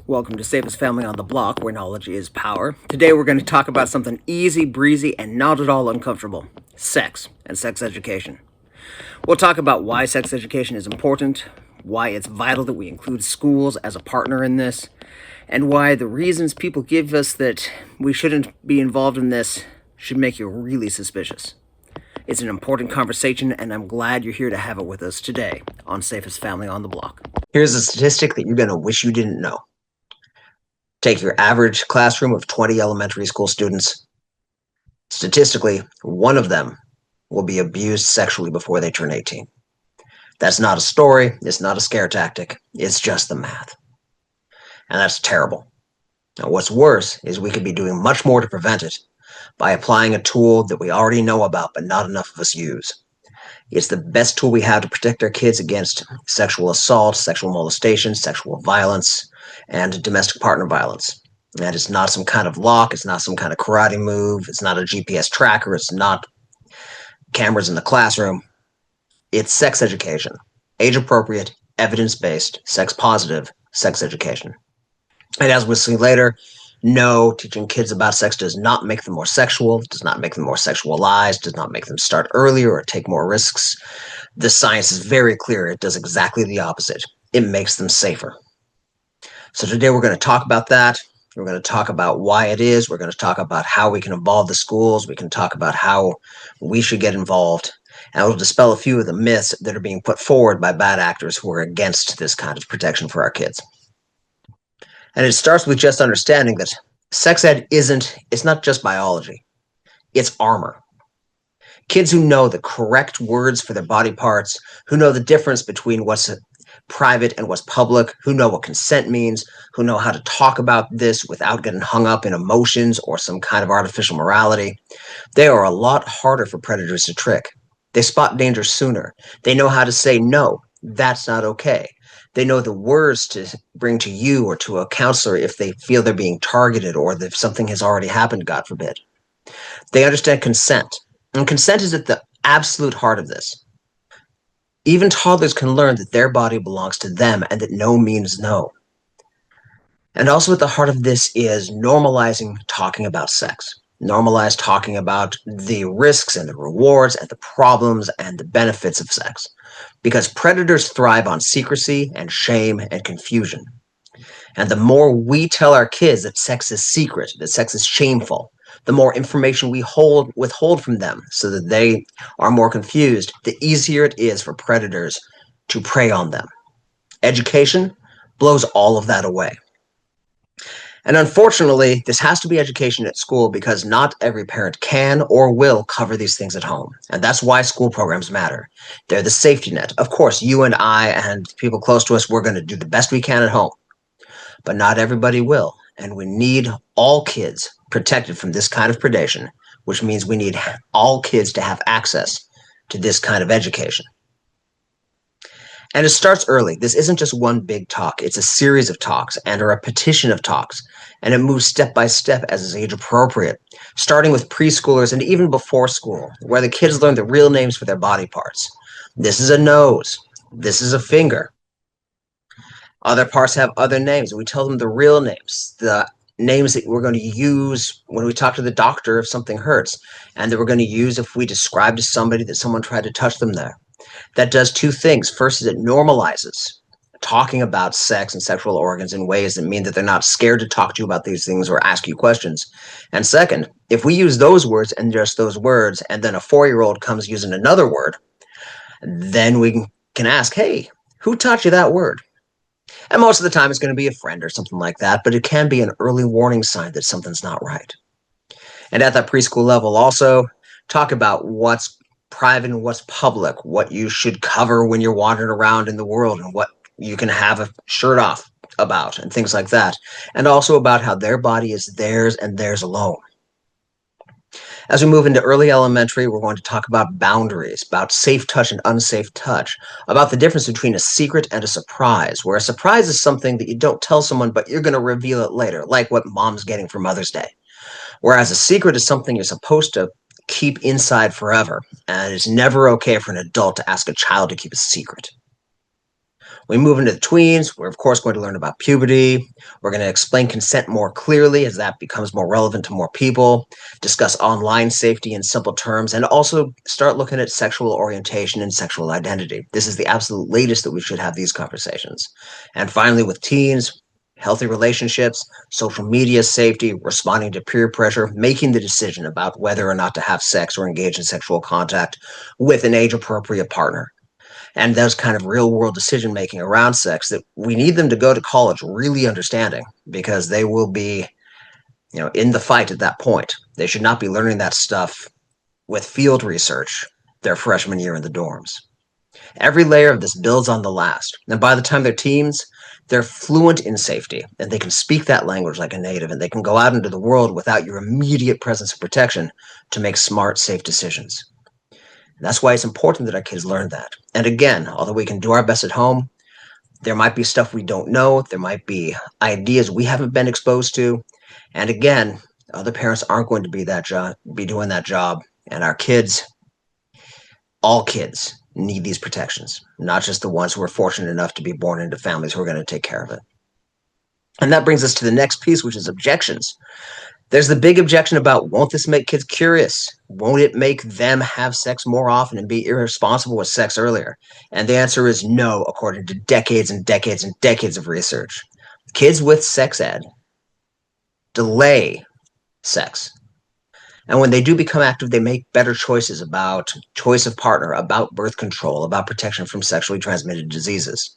Welcome to Safest Family on the Block, where knowledge is power. Today we're going to talk about something easy, breezy, and not at all uncomfortable: sex and sex education. We'll talk about why sex education is important, why it's vital that we include schools as a partner in this, and why the reasons people give us that we shouldn't be involved in this should make you really suspicious. It's an important conversation, and I'm glad you're here to have it with us today on Safest Family on the Block. Here's a statistic that you're going to wish you didn't know. Take your average classroom of 20 elementary school students. Statistically, one of them will be abused sexually before they turn 18. That's not a story. It's not a scare tactic. It's just the math. And that's terrible. Now, what's worse is we could be doing much more to prevent it by applying a tool that we already know about, but not enough of us use. It's the best tool we have to protect our kids against sexual assault, sexual molestation, sexual violence, and domestic partner violence. And it's not some kind of lock. It's not some kind of karate move. It's not a GPS tracker. It's not cameras in the classroom. It's sex education. Age-appropriate, evidence-based, sex-positive sex education. And as we'll see later, no, teaching kids about sex does not make them more sexual, does not make them more sexualized, does not make them start earlier or take more risks. The science is very clear. It does exactly the opposite. It makes them safer. So today we're going to talk about that. We're going to talk about why it is. We're going to talk about how we can involve the schools. We can talk about how we should get involved. And we'll dispel a few of the myths that are being put forward by bad actors who are against this kind of protection for our kids. And it starts with just understanding that sex ed it's not just biology. It's armor. Kids who know the correct words for their body parts, who know the difference between what's private and what's public, who know what consent means, who know how to talk about this without getting hung up in emotions or some kind of artificial morality, they are a lot harder for predators to trick. They spot danger sooner. They know how to say, no, that's not okay. They know the words to bring to you or to a counselor if they feel they're being targeted or if something has already happened, God forbid. They understand consent. And consent is at the absolute heart of this. Even toddlers can learn that their body belongs to them and that no means no. And also at the heart of this is normalizing talking about sex. Normalize talking about the risks and the rewards and the problems and the benefits of sex. Because predators thrive on secrecy and shame and confusion. And the more we tell our kids that sex is secret, that sex is shameful, the more information we withhold from them so that they are more confused, the easier it is for predators to prey on them. Education blows all of that away. And unfortunately, this has to be education at school because not every parent can or will cover these things at home. And that's why school programs matter. They're the safety net. Of course, you and I and people close to us, we're going to do the best we can at home. But not everybody will. And we need all kids protected from this kind of predation, which means we need all kids to have access to this kind of education. And it starts early. This isn't just one big talk. It's a series of talks and a repetition of talks. And it moves step by step as is age appropriate, starting with preschoolers and even before school, where the kids learn the real names for their body parts. This is a nose. This is a finger. Other parts have other names. We tell them the real names, the names that we're going to use when we talk to the doctor if something hurts, and that we're going to use if we describe to somebody that someone tried to touch them there. That does two things. First is it normalizes talking about sex and sexual organs in ways that mean that they're not scared to talk to you about these things or ask you questions. And second, if we use those words and just those words, and then a 4-year-old comes using another word, then we can ask, hey, who taught you that word? And most of the time it's going to be a friend or something like that, but it can be an early warning sign that something's not right. And at that preschool level also, talk about what's private and what's public, what you should cover when you're wandering around in the world, and what you can have a shirt off about, and things like that. And also about how their body is theirs and theirs alone. As we move into early elementary, we're going to talk about boundaries, about safe touch and unsafe touch, about the difference between a secret and a surprise, where a surprise is something that you don't tell someone, but you're going to reveal it later, like what mom's getting for Mother's Day. Whereas a secret is something you're supposed to keep inside forever, and it's never okay for an adult to ask a child to keep a secret. We move into the tweens. We're, of course, going to learn about puberty. We're going to explain consent more clearly as that becomes more relevant to more people, discuss online safety in simple terms, and also start looking at sexual orientation and sexual identity. This is the absolute latest that we should have these conversations. And finally, with teens, healthy relationships, social media safety, responding to peer pressure, making the decision about whether or not to have sex or engage in sexual contact with an age appropriate partner, and those kind of real world decision making around sex that we need them to go to college really understanding, because they will be, in the fight at that point. They should not be learning that stuff with field research their freshman year in the dorms. Every layer of this builds on the last, and by the time they're teens, they're fluent in safety and they can speak that language like a native, and they can go out into the world without your immediate presence of protection to make smart, safe decisions. That's why it's important that our kids learn that. And again, although we can do our best at home, there might be stuff we don't know. There might be ideas we haven't been exposed to. And again, other parents aren't going to be doing that job. And our kids, all kids, need these protections, not just the ones who are fortunate enough to be born into families who are going to take care of it. And that brings us to the next piece, which is objections. There's the big objection about, won't this make kids curious? Won't it make them have sex more often and be irresponsible with sex earlier? And the answer is no, according to decades and decades and decades of research. Kids with sex ed delay sex. And when they do become active, they make better choices about choice of partner, about birth control, about protection from sexually transmitted diseases.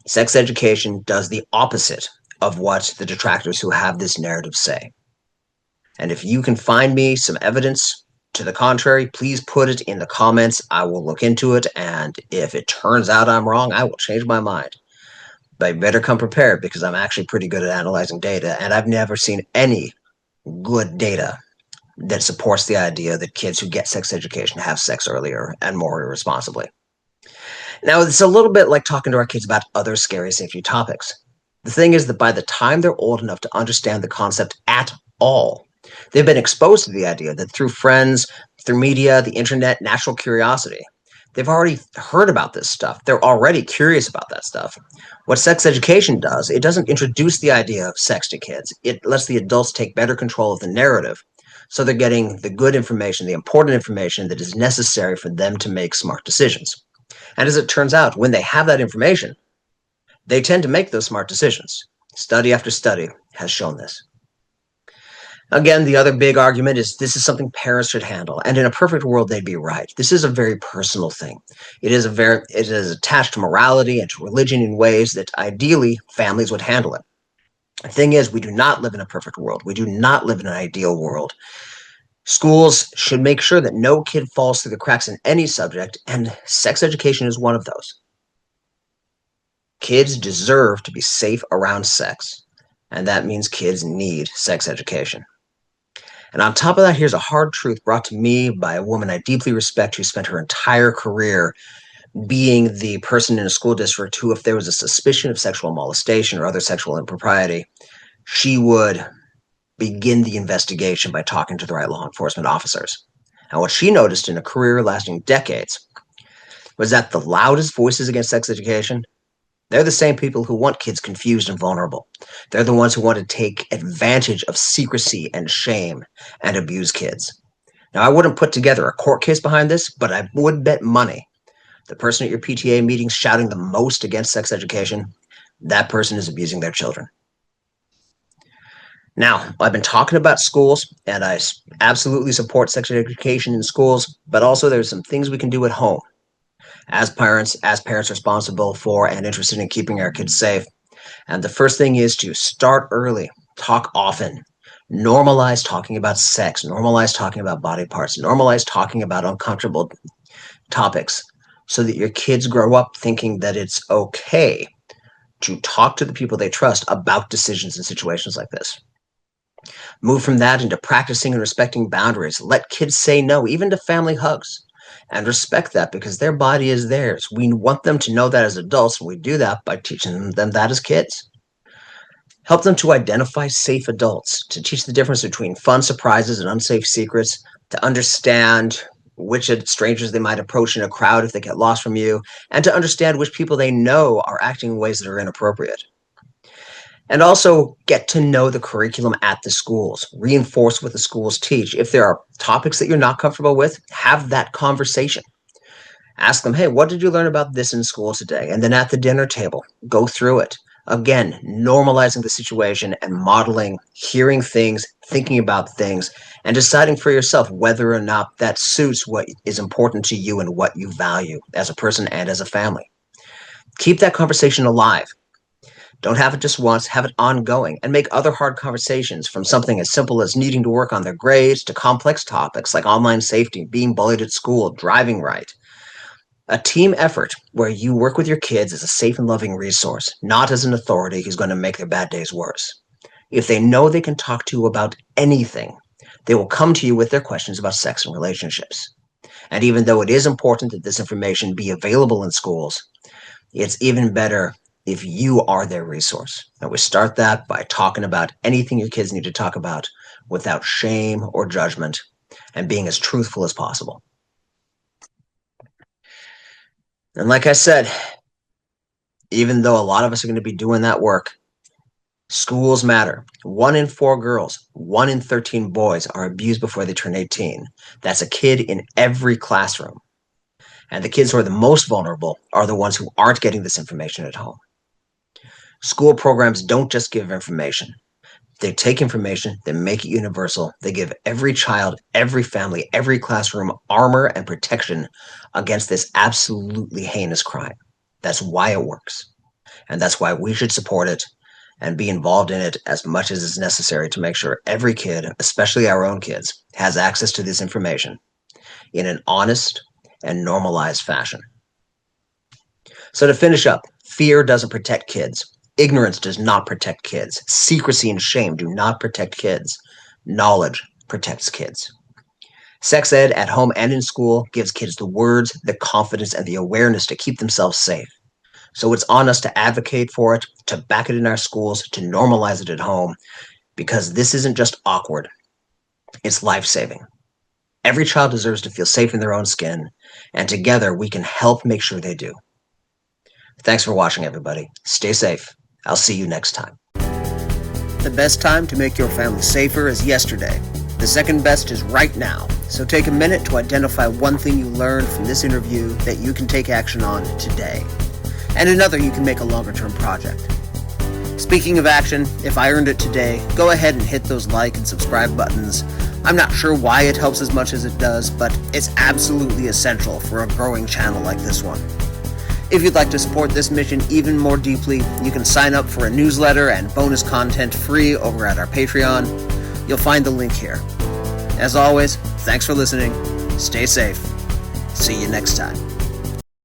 Sex education does the opposite of what the detractors who have this narrative say. And if you can find me some evidence to the contrary, please put it in the comments. I will look into it. And if it turns out I'm wrong, I will change my mind. But you better come prepared, because I'm actually pretty good at analyzing data. And I've never seen any good data that supports the idea that kids who get sex education have sex earlier and more irresponsibly. Now, it's a little bit like talking to our kids about other scary safety topics. The thing is that by the time they're old enough to understand the concept at all, they've been exposed to the idea that through friends, through media, the internet, natural curiosity. They've already heard about this stuff. They're already curious about that stuff. What sex education does, it doesn't introduce the idea of sex to kids. It lets the adults take better control of the narrative. So they're getting the good information, the important information that is necessary for them to make smart decisions. And as it turns out, when they have that information, they tend to make those smart decisions. Study after study has shown this. Again, the other big argument is this is something parents should handle. And in a perfect world, they'd be right. This is a very personal thing. It is attached to morality and to religion in ways that ideally families would handle it. The thing is, we do not live in a perfect world. We do not live in an ideal world. Schools should make sure that no kid falls through the cracks in any subject, and sex education is one of those. Kids deserve to be safe around sex, and that means kids need sex education. And on top of that, here's a hard truth brought to me by a woman I deeply respect, who spent her entire career being the person in a school district who, if there was a suspicion of sexual molestation or other sexual impropriety, she would begin the investigation by talking to the right law enforcement officers. And what she noticed in a career lasting decades was that the loudest voices against sex education, they're the same people who want kids confused and vulnerable. They're the ones who want to take advantage of secrecy and shame and abuse kids. Now, I wouldn't put together a court case behind this, but I would bet money the person at your PTA meeting shouting the most against sex education, that person is abusing their children. Now, I've been talking about schools, and I absolutely support sex education in schools, but also there's some things we can do at home as parents responsible for and interested in keeping our kids safe. And the first thing is to start early, talk often, normalize talking about sex, normalize talking about body parts, normalize talking about uncomfortable topics, so that your kids grow up thinking that it's okay to talk to the people they trust about decisions in situations like this. Move from that into practicing and respecting boundaries. Let kids say no, even to family hugs, and respect that, because their body is theirs. We want them to know that as adults, and we do that by teaching them that as kids. Help them to identify safe adults, to teach the difference between fun surprises and unsafe secrets, to understand which strangers they might approach in a crowd if they get lost from you, and to understand which people they know are acting in ways that are inappropriate. And also get to know the curriculum at the schools. Reinforce what the schools teach. If there are topics that you're not comfortable with, have that conversation. Ask them, hey, what did you learn about this in school today? And then at the dinner table, go through it. Again, normalizing the situation and modeling, hearing things, thinking about things, and deciding for yourself whether or not that suits what is important to you and what you value as a person and as a family. Keep that conversation alive. Don't have it just once, have it ongoing, and make other hard conversations, from something as simple as needing to work on their grades to complex topics like online safety, being bullied at school, driving right. A team effort where you work with your kids as a safe and loving resource, not as an authority who's going to make their bad days worse. If they know they can talk to you about anything, they will come to you with their questions about sex and relationships. And even though it is important that this information be available in schools, it's even better if you are their resource. And we start that by talking about anything your kids need to talk about without shame or judgment, and being as truthful as possible. And like I said, even though a lot of us are going to be doing that work, schools matter. 1 in 4 girls, 1 in 13 boys are abused before they turn 18. That's a kid in every classroom. And the kids who are the most vulnerable are the ones who aren't getting this information at home. School programs don't just give information. They take information, they make it universal. They give every child, every family, every classroom armor and protection against this absolutely heinous crime. That's why it works. And that's why we should support it and be involved in it as much as is necessary to make sure every kid, especially our own kids, has access to this information in an honest and normalized fashion. So to finish up, fear doesn't protect kids. Ignorance does not protect kids. Secrecy and shame do not protect kids. Knowledge protects kids. Sex ed at home and in school gives kids the words, the confidence, and the awareness to keep themselves safe. So it's on us to advocate for it, to back it in our schools, to normalize it at home, because this isn't just awkward. It's life-saving. Every child deserves to feel safe in their own skin, and together we can help make sure they do. Thanks for watching, everybody. Stay safe. I'll see you next time. The best time to make your family safer is yesterday. The second best is right now. So take a minute to identify one thing you learned from this interview that you can take action on today, and another you can make a longer-term project. Speaking of action, if I earned it today, go ahead and hit those like and subscribe buttons. I'm not sure why it helps as much as it does, but it's absolutely essential for a growing channel like this one. If you'd like to support this mission even more deeply, you can sign up for a newsletter and bonus content free over at our Patreon. You'll find the link here. As always, thanks for listening. Stay safe. See you next time.